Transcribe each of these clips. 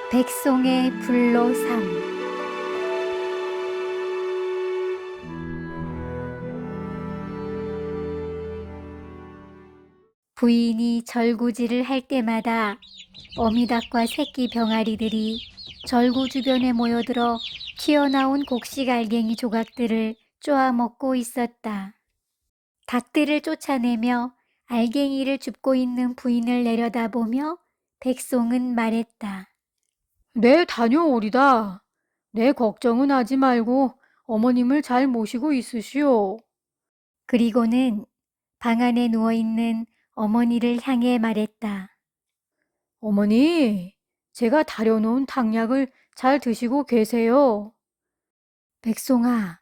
백송의 불로삼. 부인이 절구질을 할 때마다 어미닭과 새끼 병아리들이 절구 주변에 모여들어 튀어나온 곡식알갱이 조각들을 쪼아먹고 있었다. 닭들을 쫓아내며 알갱이를 줍고 있는 부인을 내려다보며 백송은 말했다. 네, 다녀오리다. 내 걱정은 하지 말고 어머님을 잘 모시고 있으시오. 그리고는 방 안에 누워있는 어머니를 향해 말했다. 어머니, 제가 다려놓은 탕약을 잘 드시고 계세요. 백송아,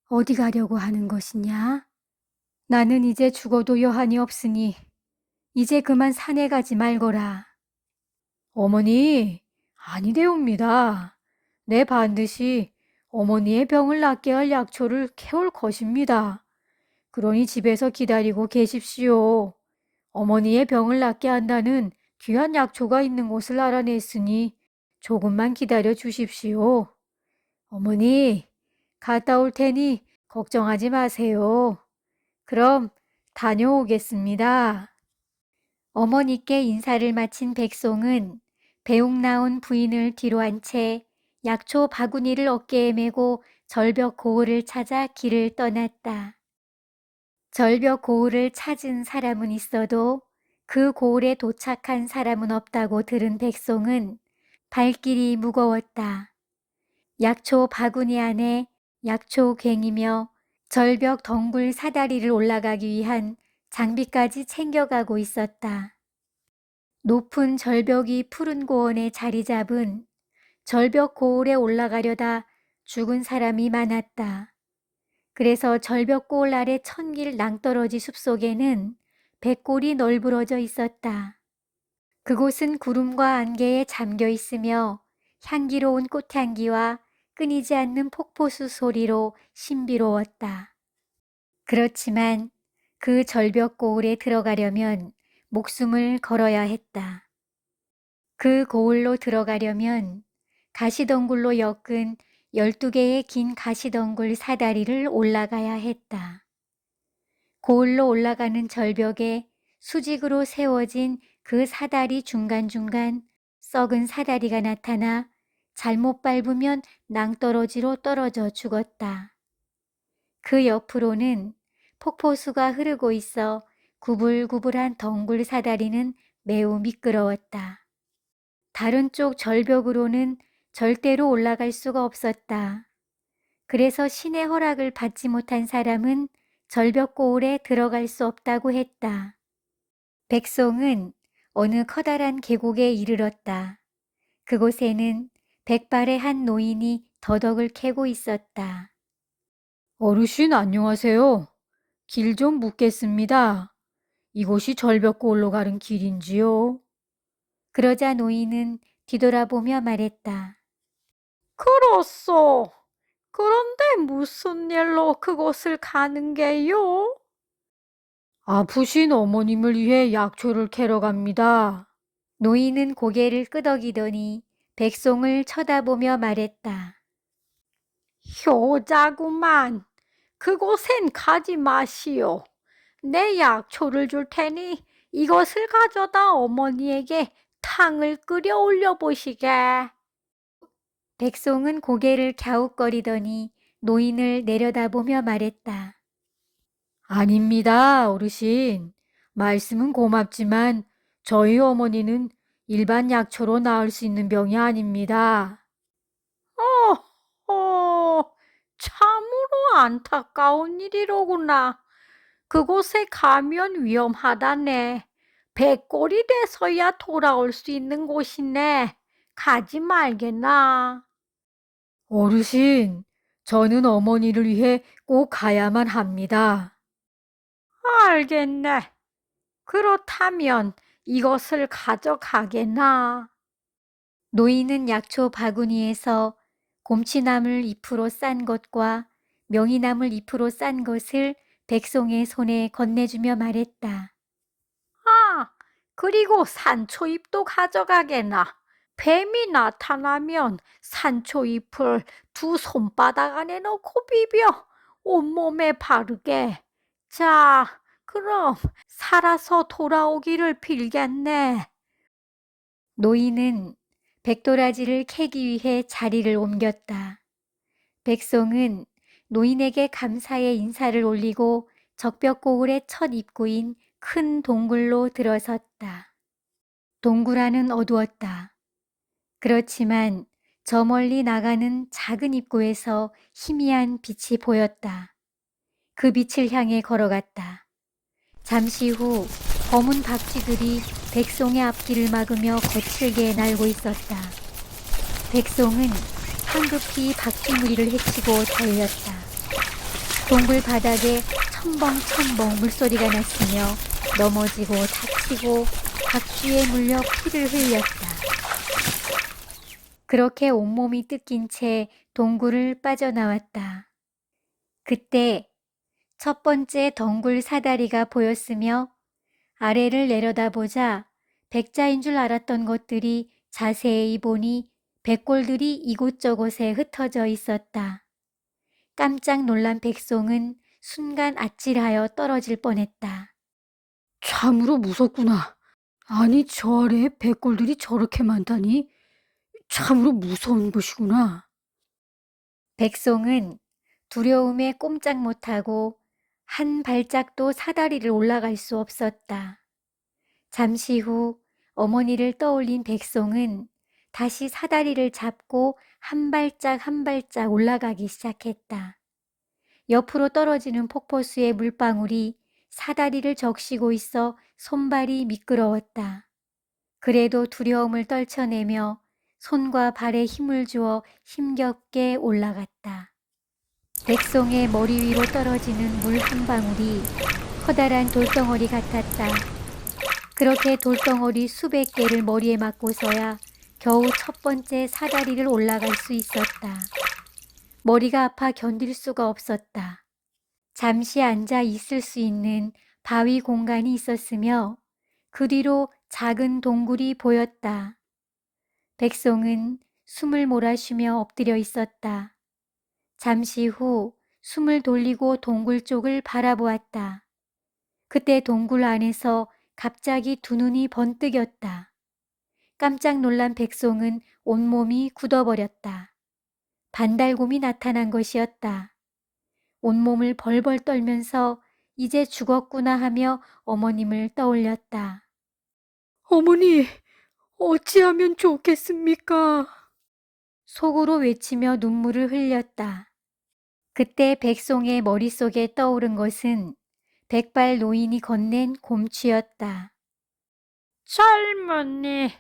어디 가려고 하는 것이냐? 나는 이제 죽어도 여한이 없으니 이제 그만 산에 가지 말거라. 어머니, 아니되옵니다. 내 반드시 어머니의 병을 낫게 할 약초를 캐올 것입니다. 그러니 집에서 기다리고 계십시오. 어머니의 병을 낫게 한다는 귀한 약초가 있는 곳을 알아냈으니 조금만 기다려 주십시오. 어머니, 갔다 올 테니 걱정하지 마세요. 그럼 다녀오겠습니다. 어머니께 인사를 마친 백송은 배웅 나온 부인을 뒤로 한 채 약초 바구니를 어깨에 메고 절벽 고을을 찾아 길을 떠났다. 절벽 고을을 찾은 사람은 있어도 그 고을에 도착한 사람은 없다고 들은 백송은 발길이 무거웠다. 약초 바구니 안에 약초 괭이며 절벽 덩굴 사다리를 올라가기 위한 장비까지 챙겨가고 있었다. 높은 절벽이 푸른 고원에 자리 잡은 절벽 고을에 올라가려다 죽은 사람이 많았다. 그래서 절벽 고을 아래 천길 낭떠러지 숲속에는 백골이 널브러져 있었다. 그곳은 구름과 안개에 잠겨 있으며 향기로운 꽃향기와 끊이지 않는 폭포수 소리로 신비로웠다. 그렇지만 그 절벽 고을에 들어가려면 목숨을 걸어야 했다. 그 고을로 들어가려면 가시덩굴로 엮은 12개의 긴 가시덩굴 사다리를 올라가야 했다. 고을로 올라가는 절벽에 수직으로 세워진 그 사다리 중간중간 썩은 사다리가 나타나 잘못 밟으면 낭떠러지로 떨어져 죽었다. 그 옆으로는 폭포수가 흐르고 있어 구불구불한 덩굴 사다리는 매우 미끄러웠다. 다른 쪽 절벽으로는 절대로 올라갈 수가 없었다. 그래서 신의 허락을 받지 못한 사람은 절벽 고을에 들어갈 수 없다고 했다. 백송은 어느 커다란 계곡에 이르렀다. 그곳에는 백발의 한 노인이 더덕을 캐고 있었다. 어르신 안녕하세요. 길 좀 묻겠습니다. 이곳이 절벽고을로 가는 길인지요? 그러자 노인은 뒤돌아보며 말했다. 그렇소. 그런데 무슨 일로 그곳을 가는 게요? 아프신 어머님을 위해 약초를 캐러 갑니다. 노인은 고개를 끄덕이더니 백송을 쳐다보며 말했다. 효자구만. 그곳엔 가지 마시오. 내 약초를 줄 테니 이것을 가져다 어머니에게 탕을 끓여 올려보시게. 백송은 고개를 갸웃거리더니 노인을 내려다보며 말했다. 아닙니다, 어르신. 말씀은 고맙지만 저희 어머니는 일반 약초로 나을 수 있는 병이 아닙니다. 참으로 안타까운 일이로구나. 그곳에 가면 위험하다네. 백골이 돼서야 돌아올 수 있는 곳이네. 가지 말게나. 어르신, 저는 어머니를 위해 꼭 가야만 합니다. 알겠네. 그렇다면 이것을 가져가게나. 노인은 약초 바구니에서 곰치나물 잎으로 싼 것과 명이나물 잎으로 싼 것을 백송의 손에 건네주며 말했다. 그리고 산초잎도 가져가게나. 뱀이 나타나면 산초 잎을 두 손바닥 안에 넣고 비벼 온몸에 바르게. 자, 그럼 살아서 돌아오기를 빌겠네. 노인은 백도라지를 캐기 위해 자리를 옮겼다. 백송은 노인에게 감사의 인사를 올리고 적벽고을의 첫 입구인 큰 동굴로 들어섰다. 동굴 안은 어두웠다. 그렇지만 저 멀리 나가는 작은 입구에서 희미한 빛이 보였다. 그 빛을 향해 걸어갔다. 잠시 후 검은 박쥐들이 백송의 앞길을 막으며 거칠게 날고 있었다. 백송은 황급히 박쥐 무리를 해치고 달렸다. 동굴 바닥에 첨벙첨벙 물소리가 났으며 넘어지고 다치고 박쥐에 물려 피를 흘렸다. 그렇게 온몸이 뜯긴 채 동굴을 빠져나왔다. 그때 첫 번째 덩굴 사다리가 보였으며 아래를 내려다보자 백자인 줄 알았던 것들이 자세히 보니 백골들이 이곳저곳에 흩어져 있었다. 깜짝 놀란 백송은 순간 아찔하여 떨어질 뻔했다. 참으로 무섭구나. 아니, 저 아래에 백골들이 저렇게 많다니 참으로 무서운 것이구나. 백송은 두려움에 꼼짝 못하고 한 발짝도 사다리를 올라갈 수 없었다. 잠시 후 어머니를 떠올린 백송은 다시 사다리를 잡고 한 발짝 한 발짝 올라가기 시작했다. 옆으로 떨어지는 폭포수의 물방울이 사다리를 적시고 있어 손발이 미끄러웠다. 그래도 두려움을 떨쳐내며 손과 발에 힘을 주어 힘겹게 올라갔다. 백송의 머리 위로 떨어지는 물 한 방울이 커다란 돌덩어리 같았다. 그렇게 돌덩어리 수백 개를 머리에 맞고서야 겨우 첫 번째 사다리를 올라갈 수 있었다. 머리가 아파 견딜 수가 없었다. 잠시 앉아 있을 수 있는 바위 공간이 있었으며 그 뒤로 작은 동굴이 보였다. 백송은 숨을 몰아쉬며 엎드려 있었다. 잠시 후 숨을 돌리고 동굴 쪽을 바라보았다. 그때 동굴 안에서 갑자기 두 눈이 번뜩였다. 깜짝 놀란 백송은 온몸이 굳어버렸다. 반달곰이 나타난 것이었다. 온몸을 벌벌 떨면서 이제 죽었구나 하며 어머님을 떠올렸다. 어머니, 어찌하면 좋겠습니까? 속으로 외치며 눈물을 흘렸다. 그때 백송의 머릿속에 떠오른 것은 백발 노인이 건넨 곰취였다. 젊은이,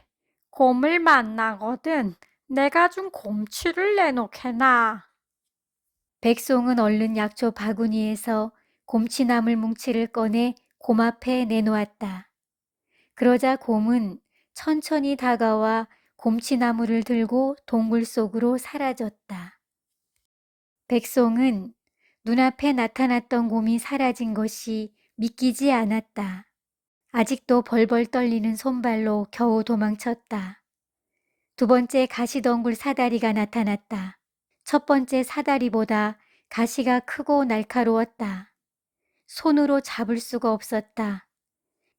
곰을 만나거든 내가 준 곰취를 내놓게나. 백송은 얼른 약초 바구니에서 곰취나물 뭉치를 꺼내 곰 앞에 내놓았다. 그러자 곰은 천천히 다가와 곰취나물을 들고 동굴 속으로 사라졌다. 백송은 눈앞에 나타났던 곰이 사라진 것이 믿기지 않았다. 아직도 벌벌 떨리는 손발로 겨우 도망쳤다. 두 번째 가시덩굴 사다리가 나타났다. 첫 번째 사다리보다 가시가 크고 날카로웠다. 손으로 잡을 수가 없었다.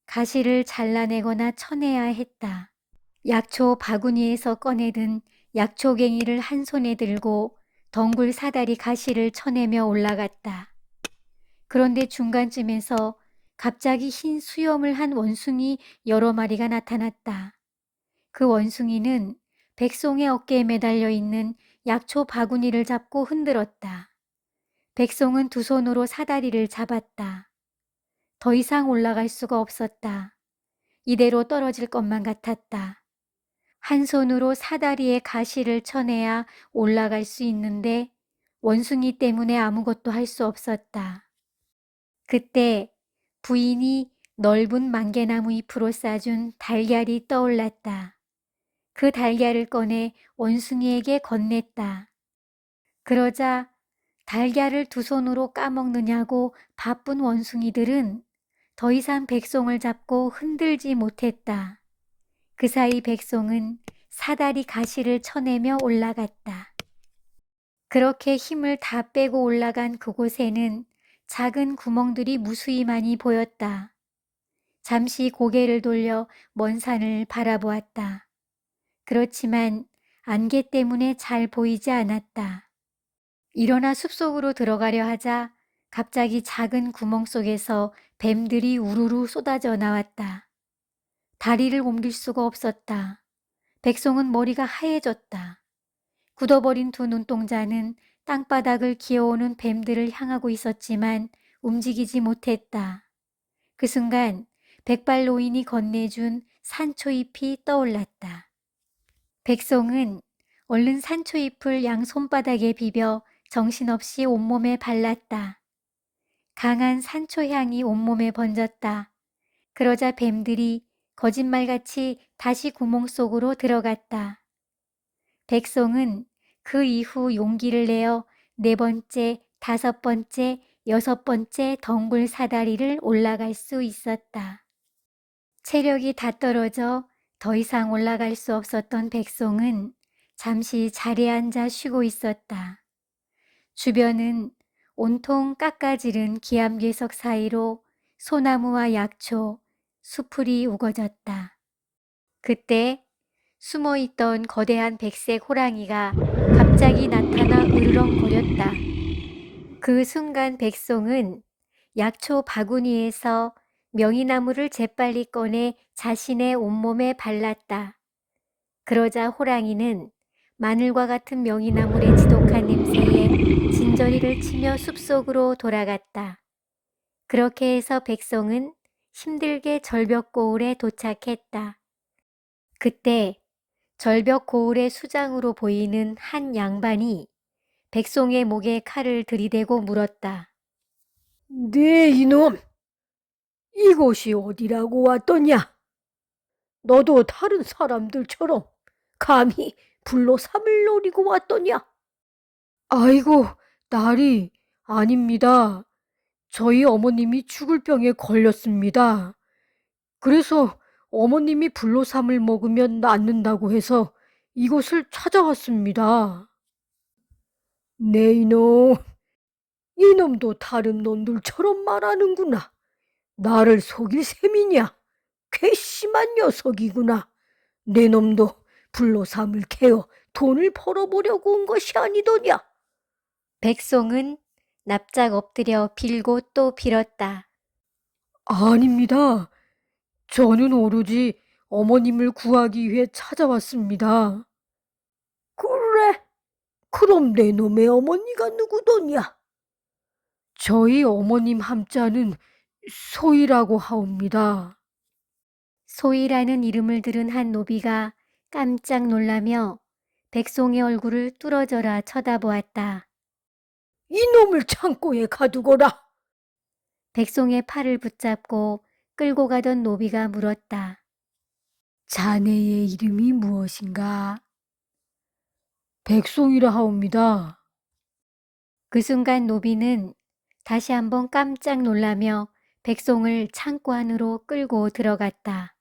가시를 잘라내거나 쳐내야 했다. 약초 바구니에서 꺼내든 약초갱이를 한 손에 들고 덩굴 사다리 가시를 쳐내며 올라갔다. 그런데 중간쯤에서 갑자기 흰 수염을 한 원숭이 여러 마리가 나타났다. 그 원숭이는 백송의 어깨에 매달려 있는 약초 바구니를 잡고 흔들었다. 백송은 두 손으로 사다리를 잡았다. 더 이상 올라갈 수가 없었다. 이대로 떨어질 것만 같았다. 한 손으로 사다리에 가시를 쳐내야 올라갈 수 있는데 원숭이 때문에 아무것도 할 수 없었다. 그때 부인이 넓은 만개나무 잎으로 싸준 달걀이 떠올랐다. 그 달걀을 꺼내 원숭이에게 건넸다. 그러자 달걀을 두 손으로 까먹느냐고 바쁜 원숭이들은 더 이상 백송을 잡고 흔들지 못했다. 그 사이 백송은 사다리 가시를 쳐내며 올라갔다. 그렇게 힘을 다 빼고 올라간 그곳에는 작은 구멍들이 무수히 많이 보였다. 잠시 고개를 돌려 먼 산을 바라보았다. 그렇지만 안개 때문에 잘 보이지 않았다. 일어나 숲속으로 들어가려 하자 갑자기 작은 구멍 속에서 뱀들이 우르르 쏟아져 나왔다. 다리를 옮길 수가 없었다. 백송은 머리가 하얘졌다. 굳어버린 두 눈동자는 땅바닥을 기어오는 뱀들을 향하고 있었지만 움직이지 못했다. 그 순간 백발 노인이 건네준 산초잎이 떠올랐다. 백송은 얼른 산초잎을 양 손바닥에 비벼 정신없이 온몸에 발랐다. 강한 산초향이 온몸에 번졌다. 그러자 뱀들이 거짓말같이 다시 구멍 속으로 들어갔다. 백송은 그 이후 용기를 내어 4번째, 5번째, 6번째 덩굴 사다리를 올라갈 수 있었다. 체력이 다 떨어져 더 이상 올라갈 수 없었던 백송은 잠시 자리에 앉아 쉬고 있었다. 주변은 온통 깎아지른 기암괴석 사이로 소나무와 약초, 수풀이 우거졌다. 그때 숨어있던 거대한 백색 호랑이가 갑자기 나타나 으르렁거렸다. 그 순간 백송은 약초 바구니에서 명이나무를 재빨리 꺼내 자신의 온몸에 발랐다. 그러자 호랑이는 마늘과 같은 명이나물의 지독한 냄새에 진저리를 치며 숲속으로 돌아갔다. 그렇게 해서 백송은 힘들게 절벽 고을에 도착했다. 그때 절벽 고을의 수장으로 보이는 한 양반이 백송의 목에 칼을 들이대고 물었다. 네 이놈, 이곳이 어디라고 왔더냐? 너도 다른 사람들처럼 감히 불로 삼을 노리고 왔더냐? 아이고, 딸이 아닙니다. 저희 어머님이 죽을 병에 걸렸습니다. 그래서 어머님이 불로삼을 먹으면 낫는다고 해서 이곳을 찾아왔습니다. 네 이놈, 이놈도 다른 놈들처럼 말하는구나. 나를 속일 셈이냐? 괘씸한 녀석이구나. 내 놈도 불로삼을 캐어 돈을 벌어보려고 온 것이 아니더냐? 백송은 납작 엎드려 빌고 또 빌었다. 아닙니다. 저는 오로지 어머님을 구하기 위해 찾아왔습니다. 그래? 그럼 내 놈의 어머니가 누구더냐? 저희 어머님 함자는 소희라고 하옵니다. 소희라는 이름을 들은 한 노비가 깜짝 놀라며 백송의 얼굴을 뚫어져라 쳐다보았다. 이놈을 창고에 가두거라. 백송의 팔을 붙잡고 끌고 가던 노비가 물었다. 자네의 이름이 무엇인가? 백송이라 하옵니다. 그 순간 노비는 다시 한번 깜짝 놀라며 백송을 창고 안으로 끌고 들어갔다.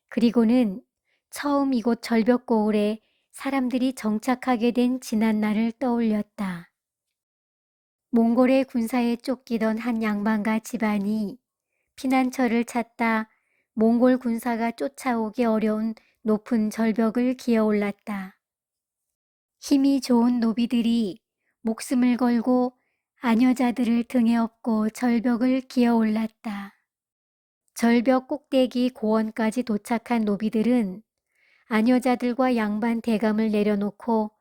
그리고는 처음 이곳 절벽 고을에 사람들이 정착하게 된 지난 날을 떠올렸다. 몽골의 군사에 쫓기던 한 양반과 집안이 피난처를 찾다 몽골 군사가 쫓아오기 어려운 높은 절벽을 기어 올랐다. 힘이 좋은 노비들이 목숨을 걸고 아녀자들을 등에 업고 절벽을 기어 올랐다. 절벽 꼭대기 고원까지 도착한 노비들은 아녀자들과 양반 대감을 내려놓고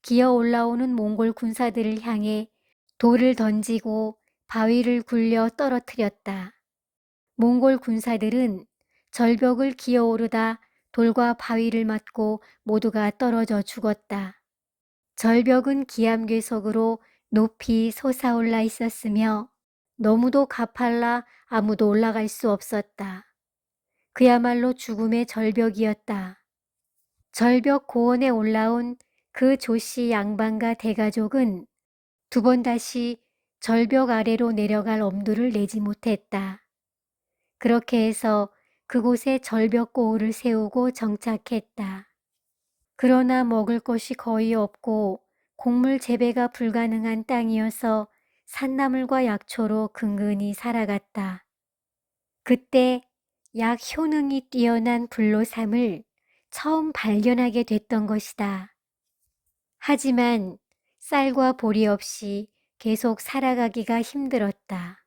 기어 올라오는 몽골 군사들을 향해 돌을 던지고 바위를 굴려 떨어뜨렸다. 몽골 군사들은 절벽을 기어 오르다 돌과 바위를 맞고 모두가 떨어져 죽었다. 절벽은 기암괴석으로 높이 솟아올라 있었으며 너무도 가팔라 아무도 올라갈 수 없었다. 그야말로 죽음의 절벽이었다. 절벽 고원에 올라온 그 조씨 양반과 대가족은 2번 다시 절벽 아래로 내려갈 엄두를 내지 못했다. 그렇게 해서 그곳에 절벽 고을을 세우고 정착했다. 그러나 먹을 것이 거의 없고 곡물 재배가 불가능한 땅이어서 산나물과 약초로 근근히 살아갔다. 그때 약 효능이 뛰어난 불로삼을 처음 발견하게 됐던 것이다. 하지만 쌀과 보리 없이 계속 살아가기가 힘들었다.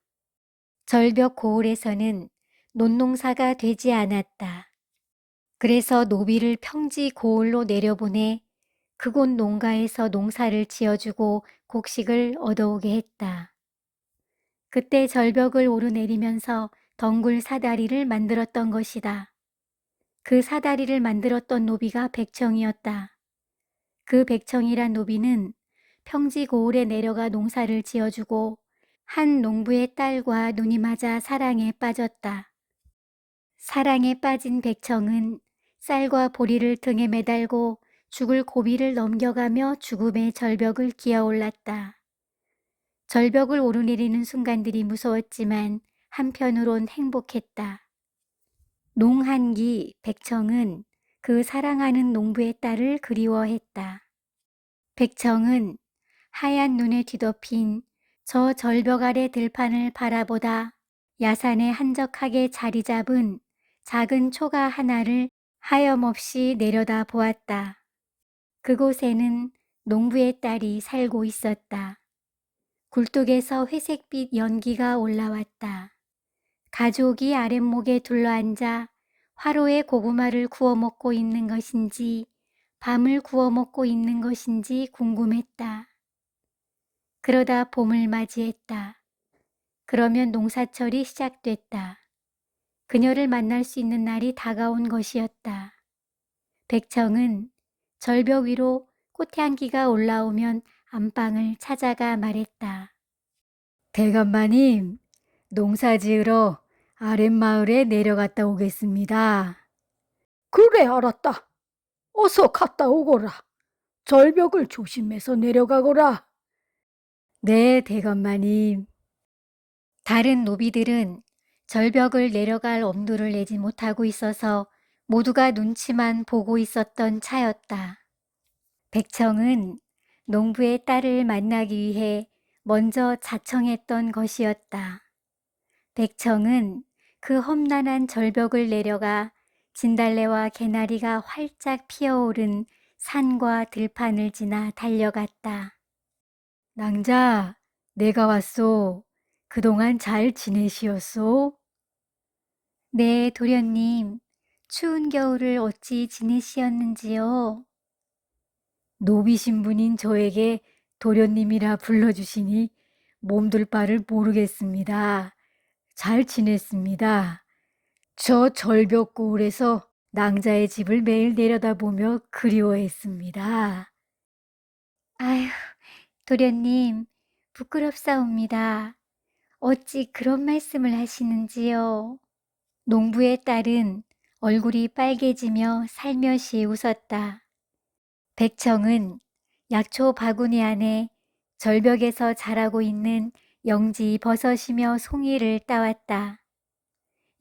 절벽 고을에서는 논농사가 되지 않았다. 그래서 노비를 평지 고을로 내려보내 그곳 농가에서 농사를 지어주고 곡식을 얻어오게 했다. 그때 절벽을 오르내리면서 덩굴 사다리를 만들었던 것이다. 그 사다리를 만들었던 노비가 백청이었다. 그 백청이란 노비는 평지 고을에 내려가 농사를 지어주고 한 농부의 딸과 눈이 맞아 사랑에 빠졌다. 사랑에 빠진 백청은 쌀과 보리를 등에 매달고 죽을 고비를 넘겨가며 죽음의 절벽을 기어올랐다. 절벽을 오르내리는 순간들이 무서웠지만 한편으론 행복했다. 농한기 백청은 그 사랑하는 농부의 딸을 그리워했다. 백청은 하얀 눈에 뒤덮인 저 절벽 아래 들판을 바라보다 야산에 한적하게 자리 잡은 작은 초가 하나를 하염없이 내려다 보았다. 그곳에는 농부의 딸이 살고 있었다. 굴뚝에서 회색빛 연기가 올라왔다. 가족이 아랫목에 둘러앉아 화로에 고구마를 구워 먹고 있는 것인지 밤을 구워 먹고 있는 것인지 궁금했다. 그러다 봄을 맞이했다. 그러면 농사철이 시작됐다. 그녀를 만날 수 있는 날이 다가온 것이었다. 백청은 절벽 위로 꽃향기가 올라오면 안방을 찾아가 말했다. 대감마님, 농사 지으러 아랫마을에 내려갔다 오겠습니다. 그래, 알았다. 어서 갔다 오거라. 절벽을 조심해서 내려가거라. 네, 대감마님. 다른 노비들은 절벽을 내려갈 엄두를 내지 못하고 있어서 모두가 눈치만 보고 있었던 차였다. 백청은 농부의 딸을 만나기 위해 먼저 자청했던 것이었다. 백청은 그 험난한 절벽을 내려가 진달래와 개나리가 활짝 피어오른 산과 들판을 지나 달려갔다. 낭자, 내가 왔소. 그동안 잘 지내시었소? 네, 도련님. 추운 겨울을 어찌 지내시었는지요? 노비신 분인 저에게 도련님이라 불러주시니 몸둘 바를 모르겠습니다. 잘 지냈습니다. 저 절벽 고을에서 낭자의 집을 매일 내려다보며 그리워했습니다. 아휴, 도련님, 부끄럽사옵니다. 어찌 그런 말씀을 하시는지요? 농부의 딸은 얼굴이 빨개지며 살며시 웃었다. 백청은 약초 바구니 안에 절벽에서 자라고 있는 영지 버섯이며 송이를 따왔다.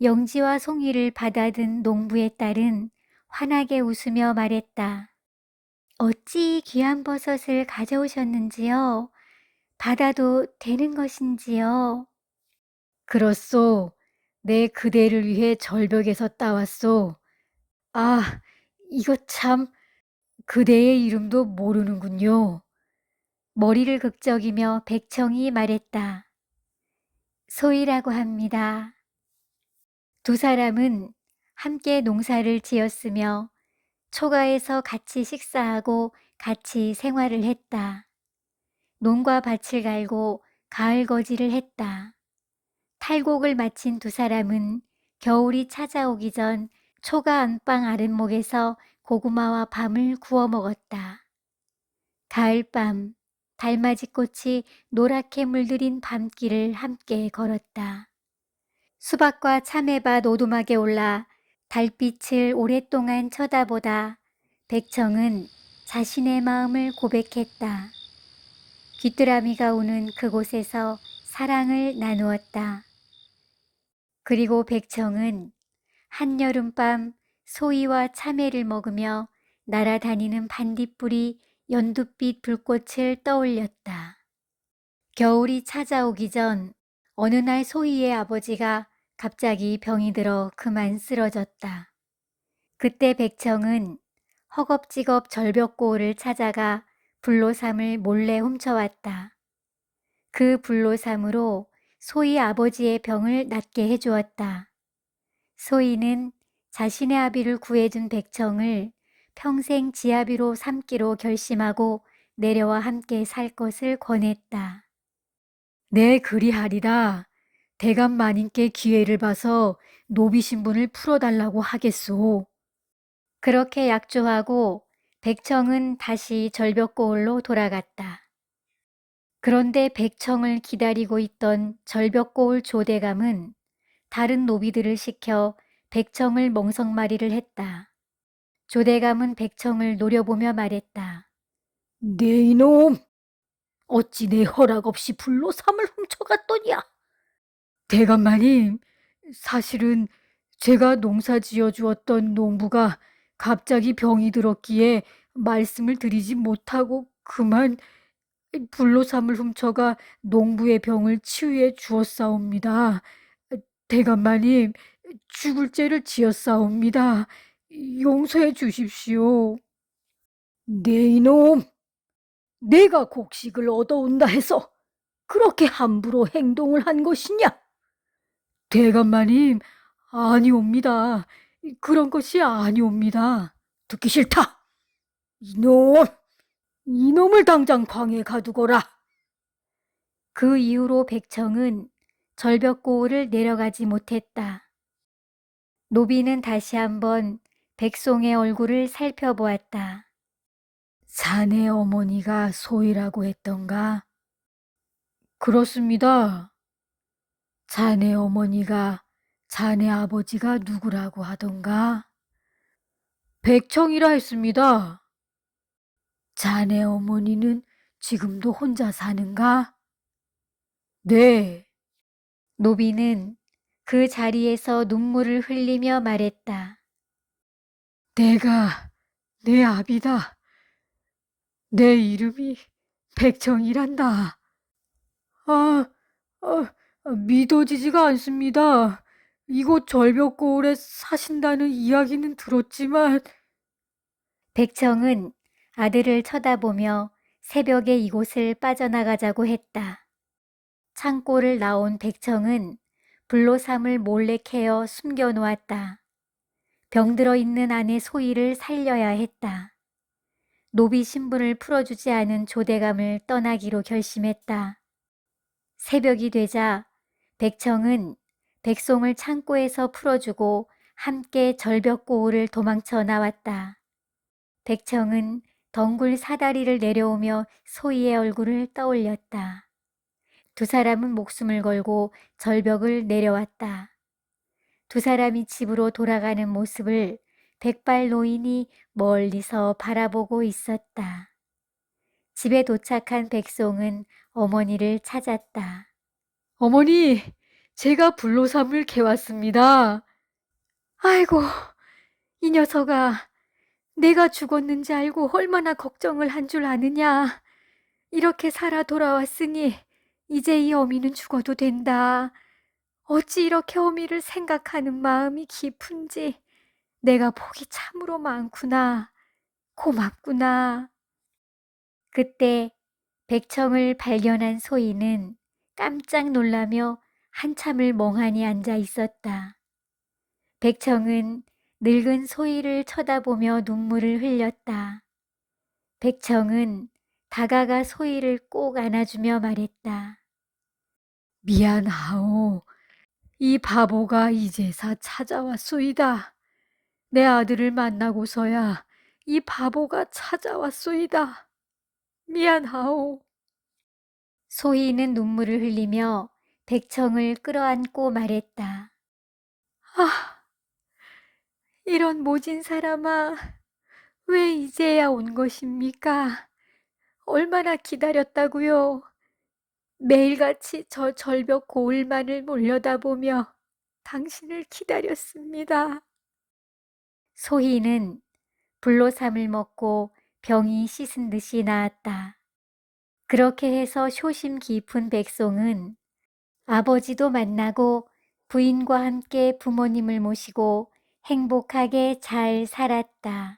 영지와 송이를 받아든 농부의 딸은 환하게 웃으며 말했다. 어찌 귀한 버섯을 가져오셨는지요? 받아도 되는 것인지요? 그렇소. 내 그대를 위해 절벽에서 따왔소. 아, 이거 참 그대의 이름도 모르는군요. 머리를 극적이며 백청이 말했다. 소희라고 합니다. 두 사람은 함께 농사를 지었으며 초가에서 같이 식사하고 같이 생활을 했다. 논과 밭을 갈고 가을 거지를 했다. 탈곡을 마친 두 사람은 겨울이 찾아오기 전 초가 안방 아랫목에서 고구마와 밤을 구워 먹었다. 가을밤, 달맞이꽃이 노랗게 물들인 밤길을 함께 걸었다. 수박과 참외밭 오두막에 올라 달빛을 오랫동안 쳐다보다 백청은 자신의 마음을 고백했다. 귀뚜라미가 우는 그곳에서 사랑을 나누었다. 그리고 백청은 한여름밤 소이와 참외를 먹으며 날아다니는 반딧불이 연두빛 불꽃을 떠올렸다. 겨울이 찾아오기 전 어느 날 소희의 아버지가 갑자기 병이 들어 그만 쓰러졌다. 그때 백청은 허겁지겁 절벽고을을 찾아가 불로삼을 몰래 훔쳐왔다. 그 불로삼으로 소희 아버지의 병을 낫게 해주었다. 소희는 자신의 아비를 구해준 백청을 평생 지아비로 삼기로 결심하고 내려와 함께 살 것을 권했다. 네, 그리하리라. 대감 마님께 기회를 봐서 노비 신분을 풀어달라고 하겠소. 그렇게 약조하고 백청은 다시 절벽고을로 돌아갔다. 그런데 백청을 기다리고 있던 절벽고을 조대감은 다른 노비들을 시켜 백청을 멍석말이를 했다. 조대감은 백청을 노려보며 말했다. 네 이놈! 어찌 내 허락 없이 불로삼을 훔쳐갔더냐? 대감 마님, 사실은 제가 농사 지어 주었던 농부가 갑자기 병이 들었기에 말씀을 드리지 못하고 그만 불로삼을 훔쳐가 농부의 병을 치유해 주었사옵니다. 대감 마님, 죽을 죄를 지었사옵니다. 용서해 주십시오. 네 이놈! 내가 곡식을 얻어온다 해서 그렇게 함부로 행동을 한 것이냐? 대감 마님, 아니옵니다. 그런 것이 아니옵니다. 듣기 싫다. 이놈! 이놈을 당장 광에 가두거라. 그 이후로 백청은 절벽고을을 내려가지 못했다. 노비는 다시 한번 백송의 얼굴을 살펴보았다. 자네 어머니가 소희라고 했던가? 그렇습니다. 자네 어머니가 자네 아버지가 누구라고 하던가? 백청이라 했습니다. 자네 어머니는 지금도 혼자 사는가? 네. 노비는 그 자리에서 눈물을 흘리며 말했다. 내가 내 아비다. 내 이름이 백청이란다. 아, 믿어지지가 않습니다. 이곳 절벽고을에 사신다는 이야기는 들었지만 백청은 아들을 쳐다보며 새벽에 이곳을 빠져나가자고 했다. 창고를 나온 백청은 불로삼을 몰래 캐어 숨겨놓았다. 병들어 있는 아내 소희를 살려야 했다. 노비 신분을 풀어주지 않은 조대감을 떠나기로 결심했다. 새벽이 되자 백청은 백송을 창고에서 풀어주고 함께 절벽고을을 도망쳐 나왔다. 백청은 덩굴 사다리를 내려오며 소희의 얼굴을 떠올렸다. 두 사람은 목숨을 걸고 절벽을 내려왔다. 두 사람이 집으로 돌아가는 모습을 백발 노인이 멀리서 바라보고 있었다. 집에 도착한 백송은 어머니를 찾았다. 어머니, 제가 불로삼을 캐왔습니다. 아이고, 이 녀석아, 내가 죽었는지 알고 얼마나 걱정을 한 줄 아느냐. 이렇게 살아 돌아왔으니 이제 이 어미는 죽어도 된다. 어찌 이렇게 어미를 생각하는 마음이 깊은지 내가 복이 참으로 많구나. 고맙구나. 그때 백청을 발견한 소희는 깜짝 놀라며 한참을 멍하니 앉아 있었다. 백청은 늙은 소희를 쳐다보며 눈물을 흘렸다. 백청은 다가가 소희를 꼭 안아주며 말했다. 미안하오. 이 바보가 이제사 찾아왔소이다. 내 아들을 만나고서야 이 바보가 찾아왔소이다. 미안하오. 소희는 눈물을 흘리며 백청을 끌어안고 말했다. 아, 이런 모진 사람아, 왜 이제야 온 것입니까? 얼마나 기다렸다고요. 매일같이 저 절벽 고을만을 몰려다보며 당신을 기다렸습니다. 소희는 불로삼을 먹고 병이 씻은 듯이 나았다. 그렇게 해서 효심 깊은 백송은 아버지도 만나고 부인과 함께 부모님을 모시고 행복하게 잘 살았다.